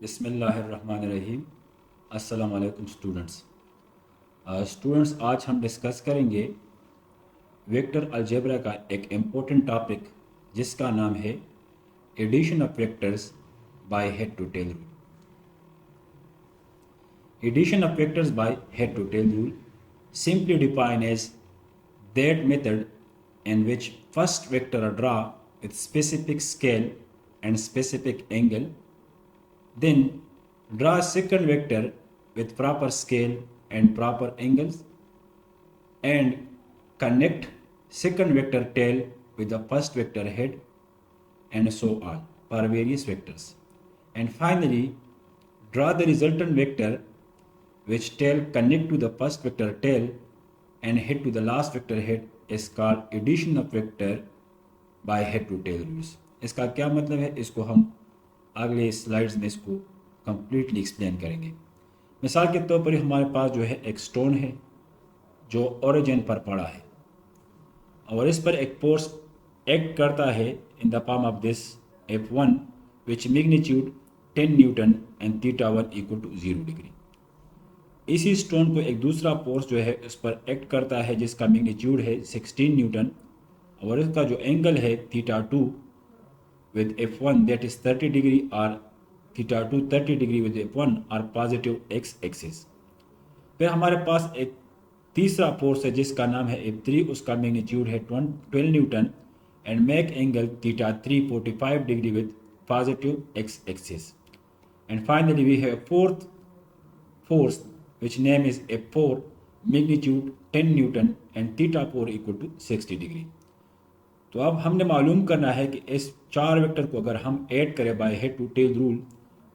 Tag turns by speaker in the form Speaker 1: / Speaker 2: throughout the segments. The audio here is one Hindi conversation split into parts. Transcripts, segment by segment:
Speaker 1: बिस्मिल्लाहिर्रहमानिर्रहीम। अस्सलाम वालेकुम स्टूडेंट्स, आज हम डिस्कस करेंगे वेक्टर अलजेब्रा का एक इम्पोर्टेंट टॉपिक जिसका नाम है addition of vectors by head to tail rule. Addition of vectors by head-to-tail rule, simply defined as that method in which first vector are drawn with specific scale and specific angle, then draw second vector with proper scale and proper angles, and connect second vector tail with the first vector head, and so on for various vectors. And finally, draw the resultant vector which tail connect to the first vector tail and head to the last vector head is called addition of vector by head to tail rules। इसका क्या मतलब है, इसको हम अगले स्लाइड्स में इसको कंप्लीटली एक्सप्लेन करेंगे। मिसाल के तौर पर हमारे पास जो है एक स्टोन है जो ओरिजिन पर पड़ा है और इस पर एक फोर्स एक्ट करता है in the form of this F1 which magnitude 10 newton and θ1 equal to 0 degree. इसी स्टोन को एक दूसरा फोर्स जो है उस पर एक्ट करता है जिसका मैग्नीट्यूड है 16 न्यूटन और इसका जो एंगल है θ2 with F1 that is 30 degree और θ2 30 डिग्री विद F1 और पॉजिटिव एक्स एक्सिस। फिर हमारे पास एक तीसरा फोर्स है जिसका नाम है F3, उसका मैग्नीट्यूड है 12 newton and make angle θ3 45 degree with positive X axis. And finally we have fourth force which name is F4, magnitude 10 Newton and θ4 equal to 60 degree. तो अब हमने मालूम करना है कि इस चार वेक्टर को अगर हम ऐड करें by head to tail rule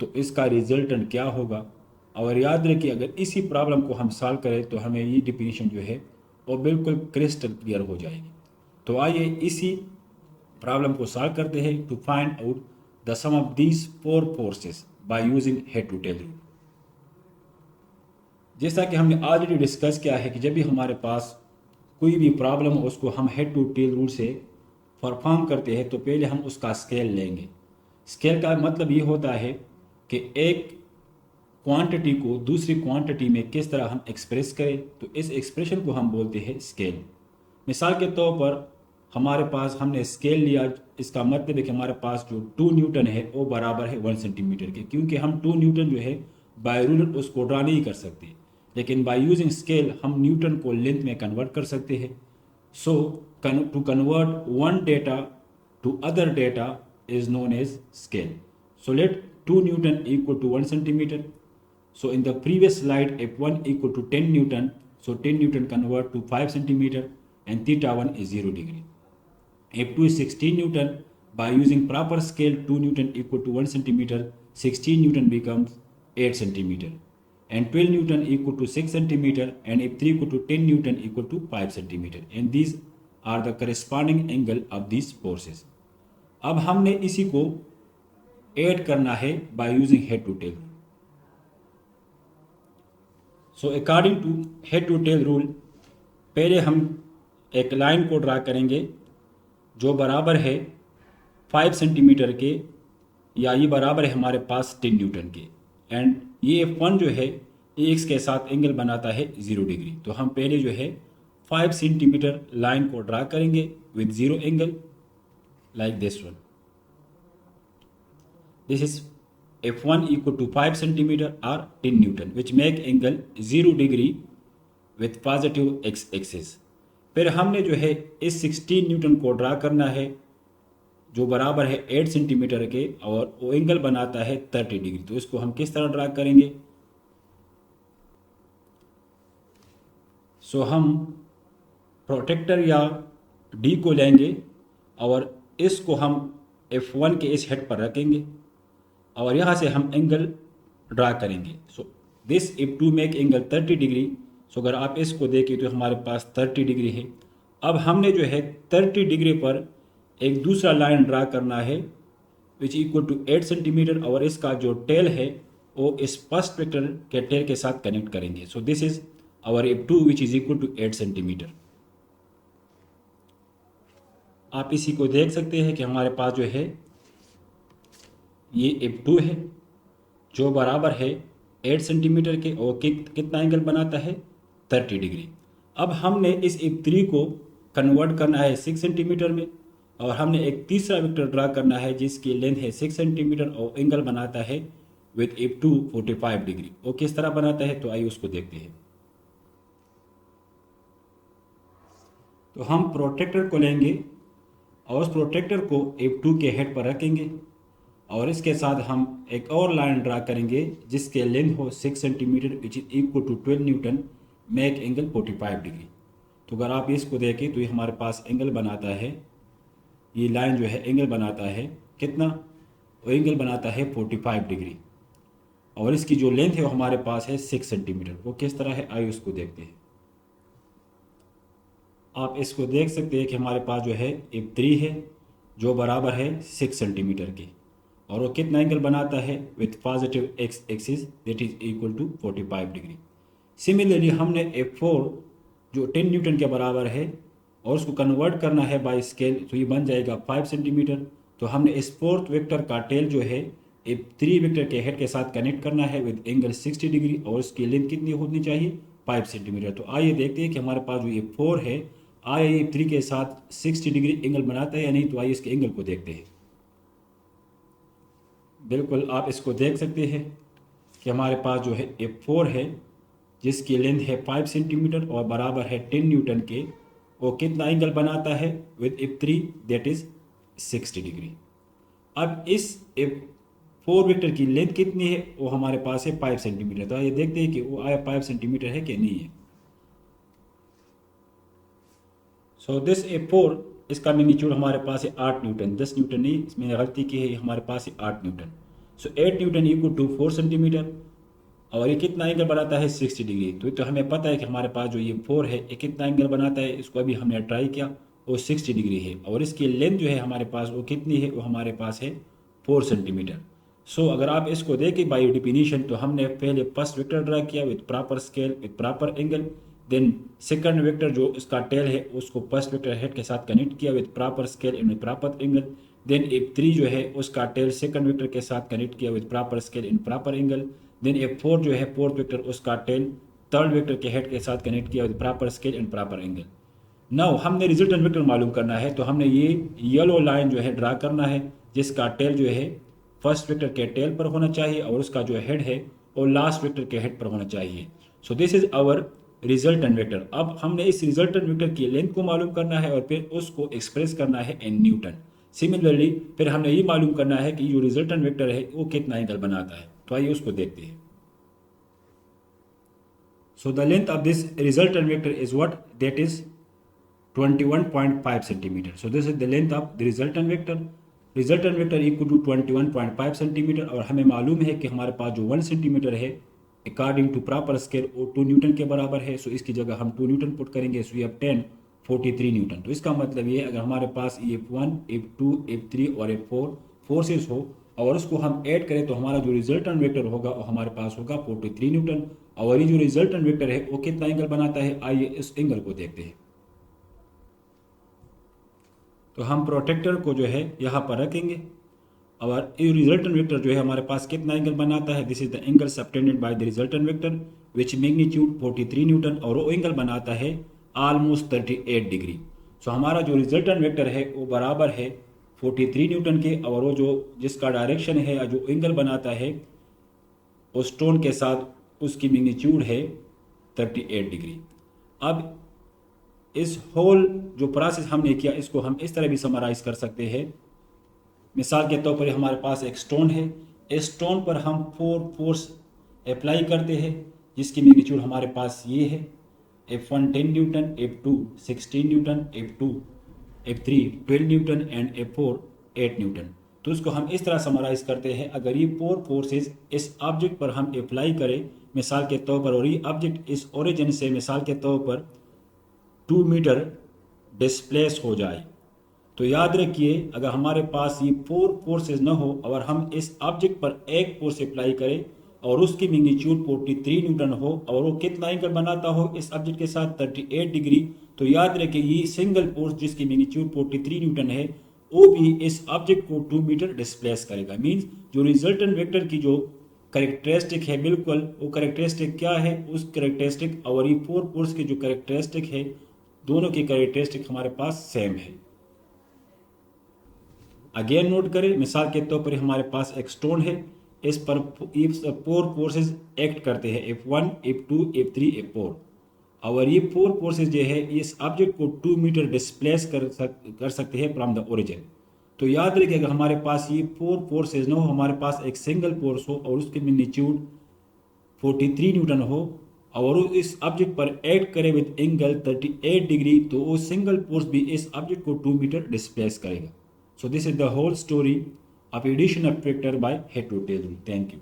Speaker 1: तो इसका रिजल्टेंट क्या होगा। और याद रखिए अगर इसी प्रॉब्लम को हम सॉल्व करें तो हमें ये डिफिनीशन जो है वो बिल्कुल क्रिस्टल क्लियर हो जाएगी। तो आइए इसी प्रॉब्लम को सॉल्व करते हैं to find out the sum of these four forces by using head to tail rule. जैसा कि हमने ऑलरेडी डिस्कस किया है कि जब भी हमारे पास कोई भी प्रॉब्लम हो उसको हम हेड टू टेल रूल से परफॉर्म करते हैं तो पहले हम उसका स्केल लेंगे। स्केल का मतलब ये होता है कि एक क्वांटिटी को दूसरी क्वांटिटी में किस तरह हम एक्सप्रेस करें, तो इस एक्सप्रेशन को हम बोलते हैं स्केल। मिसाल के तौर पर हमारे पास हमने स्केल लिया, इसका मतलब है कि हमारे पास जो 2 न्यूटन है वो बराबर है 1 सेंटीमीटर के, क्योंकि हम 2 न्यूटन जो है बाय रूल उसको ड्रा नहीं कर सकते, लेकिन बाय यूजिंग स्केल हम न्यूटन को लेंथ में कन्वर्ट कर सकते हैं। So to convert one data to other data is known as scale. So let 2 newton equal to 1 centimetre. So in the previous slide F1 equal to 10 newton, so 10 newton convert to 5 centimetre and θ1 is 0 degree. F2 is 16 Newton. By using proper scale, 2 Newton equal to 1 centimeter, 16 Newton becomes 8 centimeter. And 12 Newton equal to 6 centimeter, and F3 equal to 10 Newton equal to 5 centimeter. And these are the corresponding angle of these forces. अब हमने इसी को ऐड करना है by using head to tail. So according to head to tail rule, पहले हम एक लाइन को ड्रा करेंगे जो बराबर है 5 सेंटीमीटर के, या ये बराबर है हमारे पास 10 न्यूटन के। एंड ये F1 जो है एक्स के साथ एंगल बनाता है 0 डिग्री। तो हम पहले जो है 5 सेंटीमीटर लाइन को ड्रा करेंगे with 0 angle like this one. This is F1 equal to 5 centimetre और 10 newton which make angle 0 degree with positive X axis. फिर हमने जो है इस 16 न्यूटन को ड्रा करना है जो बराबर है 8 सेंटीमीटर के और वो एंगल बनाता है 30 डिग्री। तो इसको हम किस तरह ड्रा करेंगे। सो हम प्रोटेक्टर या डी को लेंगे और इसको हम F1 के इस हेड पर रखेंगे और यहाँ से हम एंगल ड्रा करेंगे। So this F2 make angle 30 degree. So अगर आप इसको देखें तो हमारे पास 30 डिग्री है। अब हमने जो है 30 डिग्री पर एक दूसरा लाइन ड्रा करना है विच इक्वल टू 8 सेंटीमीटर और इसका जो टेल है वो इस फर्स्ट वेक्टर के टेल के साथ कनेक्ट करेंगे। So this is our F2 which is equal to 8 centimetre. आप इसी को देख सकते हैं कि हमारे पास जो है ये F2 है जो बराबर है 8 सेंटीमीटर के और कितना एंगल बनाता है 30 डिग्री। अब हमने इस F3 को कन्वर्ट करना है 6 सेंटीमीटर में और हमने एक तीसरा वेक्टर ड्रा करना है जिसकी लेंथ है 6 सेंटीमीटर और एंगल बनाता है विथ F2 45 डिग्री। वो किस तरह बनाता है तो आइए उसको देखते हैं। तो हम प्रोट्रैक्टर को लेंगे और उस प्रोट्रैक्टर को F2 के हेड पर रखेंगे और इसके साथ हम एक और लाइन ड्रा करेंगे जिसके लेंथ हो 6 centimetre which is equal to 12 newton make angle 45 degree. तो अगर आप इसको देखें तो ये हमारे पास एंगल बनाता है, ये लाइन जो है एंगल बनाता है कितना, वो एंगल बनाता है 45 डिग्री और इसकी जो लेंथ है वो हमारे पास है 6 सेंटीमीटर। वो किस तरह है आइए उसको देखते हैं। आप इसको देख सकते हैं कि हमारे पास जो है F3 है जो बराबर है 6 सेंटीमीटर की और वो कितना एंगल बनाता है with positive X axis that is equal to 45 degree. Similarly हमने F4 जो 10 न्यूटन के बराबर है और उसको कन्वर्ट करना है बाय स्केल तो ये बन जाएगा 5 सेंटीमीटर। तो हमने इस फोर्थ वेक्टर का टेल जो है F3 वेक्टर के हेड के साथ कनेक्ट करना है विद एंगल 60 डिग्री और उसकी लेंथ कितनी होनी चाहिए 5 सेंटीमीटर। तो आइए देखते हैं कि हमारे पास जो F4 है आइए F3 के साथ 60 डिग्री एंगल बनाता है या नहीं। तो आइए इसके एंगल को देखते हैं। बिल्कुल आप इसको देख सकते हैं कि हमारे पास जो है F4 है जिसकी लेंथ है 5 सेंटीमीटर और बराबर है 10 न्यूटन के, वो कितना एंगल बनाता है with F3 that is 60 degree. अब इस F4 वेक्टर की लेंथ कितनी है वो हमारे पास है 5 सेंटीमीटर। तो ये देखते हैं कि वो आया 5 सेंटीमीटर है कि नहीं है। सो दिस F4 इसका मैग्नीट्यूड हमारे पास है 8 न्यूटन, 10 न्यूटन नहीं, इसमें गलती की है, हमारे पास है 8 newton. So 8 newton equal to 4 centimetre और ये कितना एंगल बनाता है 60 डिग्री। तो हमें पता है कि हमारे पास जो ये 4 है ये कितना एंगल बनाता है, इसको अभी हमने ट्राई किया, वो 60 डिग्री है और इसकी लेंथ जो है हमारे पास वो कितनी है, वो हमारे पास है 4 सेंटीमीटर। सो अगर आप इसको देखें बाय डिफिनीशन तो हमने पहले फर्स्ट वेक्टर ड्रा किया with proper scale with proper angle, then second vector जो इसका टेल है उसको फर्स्ट वेक्टर हेड के साथ कनेक्ट किया with proper scale and with proper angle, then F3 जो है उसका टेल सेकंड वेक्टर के साथ कनेक्ट किया with proper scale and proper angle, then F4 जो है फोर्थ वेक्टर उसका टेल थर्ड वेक्टर के हेड के साथ कनेक्ट किया with proper scale and proper angle. Now हमने रिजल्टेंट वेक्टर मालूम करना है तो हमने ये येलो लाइन जो है ड्रा करना है जिसका टेल जो है फर्स्ट वेक्टर के टेल पर होना चाहिए और उसका जो हेड है वो लास्ट वेक्टर के हेड पर होना चाहिए। So this is our resultant vector. अब हमने इस रिजल्टेंट वेक्टर की लेंथ को मालूम करना है और फिर उसको एक्सप्रेस करना है इन न्यूटन। सिमिलरली फिर हमने ये मालूम करना है कि जो रिजल्टेंट वेक्टर है वो कितना एंगल बनाता है। तो आइए उसको देखते हैं। So the length of this resultant vector is what, that is 21.5 centimetre. So this is the length of the resultant vector. Resultant vector equal to 21.5 centimetre और हमें मालूम है कि हमारे पास जो 1 सेंटीमीटर है अकॉर्डिंग टू प्रॉपर स्केल वो 2 न्यूटन के बराबर है। सो इसकी जगह हम 2 न्यूटन पुट करेंगे। सो ये 10 43 न्यूटन। तो इसका मतलब ये अगर हमारे पास F1 F2 F3 और F4 फोर्सेस हो और उसको हम ऐड करें तो हमारा जो रिजल्टेंट वेक्टर होगा वो हमारे पास होगा 43 न्यूटन। और ये जो रिजल्टेंट वेक्टर है वो कितना एंगल बनाता है, आइए इस एंगल को देखते हैं। तो हम प्रोटेक्टर को जो है यहाँ पर रखेंगे और ये रिजल्टेंट वेक्टर जो है हमारे पास कितना एंगल बनाता है, this is the angle subtended by the resultant vector which magnitude 43 Newton और वो एंगल बनाता है ऑलमोस्ट 38 डिग्री। सो हमारा जो रिजल्टेंट वेक्टर है वो बराबर है 43 न्यूटन के और वो जो जिसका डायरेक्शन है या जो एंगल बनाता है उस स्टोन के साथ उसकी मैग्नीट्यूड है 38 डिग्री। अब इस होल जो प्रोसेस हमने किया इसको हम इस तरह भी समराइज कर सकते हैं। मिसाल के तौर पर हमारे पास एक स्टोन है, इस स्टोन पर हम 4 फोर्स अप्लाई करते हैं जिसकी मैग्नीट्यूड हमारे पास ये है, F1 10 Newton, F2 16 Newton, F3 12 newton and F4 8 Newton. तो उसको हम इस तरह समराइज करते हैं, अगर ये 4 फोर्सेस इस ऑब्जेक्ट पर हम अप्लाई करें मिसाल के तौर पर और ये ऑब्जेक्ट इस ओरिजिन से मिसाल के तौर पर 2 मीटर डिस्प्लेस हो जाए तो याद रखिए अगर हमारे पास ये 4 फोर्सेस न हो और हम इस ऑब्जेक्ट पर एक फोर्स अप्लाई करें और उसकी मैग्नीट्यूड 43 न्यूटन हो और वो कितना एंगल बनाता हो इस ऑब्जेक्ट के साथ 38 डिग्री, तो याद रखिए ये सिंगल फोर्स जिसकी मैग्नीट्यूड 43 न्यूटन है वो भी इस ऑब्जेक्ट को 2 मीटर डिस्प्लेस करेगा। मीन्स जो रिजल्टेंट वेक्टर की जो करेक्टरिस्टिक है, बिल्कुल वो करेक्टरिस्टिक क्या है, उस करेक्टरिस्टिक और ये फोर फोर्स की जो करेक्टरिस्टिक है, दोनों की करेक्टरिस्टिक हमारे पास सेम है। अगेन नोट करें, मिसाल के तौर पर हमारे पास एक स्टोन है, इस पर फोर फोर्सेस एक्ट करते हैं, F1 F2 F3 F4, और ये फोर फोर्सेस जो है इस ऑब्जेक्ट को 2 मीटर डिस्प्लेस कर सकते हैं फ्रॉम द ओरिजिन। तो याद रखिएगा हमारे पास ये फोर फोर्सेज ना हो, हमारे पास एक सिंगल फोर्स हो और उसकी मैग्नीट्यूड 43 न्यूटन हो और वो इस ऑब्जेक्ट पर एक्ट करे विद एंगल 38 डिग्री, तो वो सिंगल फोर्स भी इस ऑब्जेक्ट को 2 मीटर डिस्प्लेस करेगा। So this is the whole story of addition of vector by head to tail rule. Thank you.